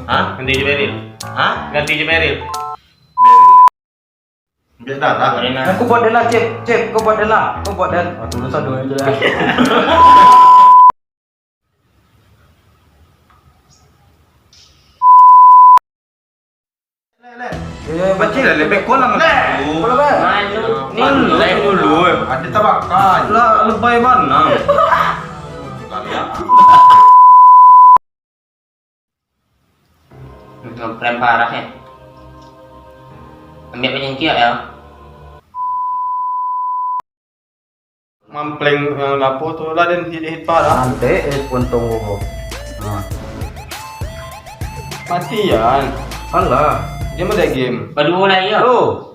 Hah? Ganti aja Beril. Hah? Ganti aja Beril. Biar darah. Aku buat dia lah, Cip, kau buat dia lah. Kau buat dia. Tulis satu aja lah. Baca Lebih kolam Bola ba? Nilai dulu. Ada tabakan. Lah lebay mana? Ngeprem parah ya. Ambil penyingkir ya. Mampleng yang lapo tuh lah dan hit parah. Nanti pun tunggu. Nah, Matian. alah. Dia mau ada game. Berdua lah ya. Tuh,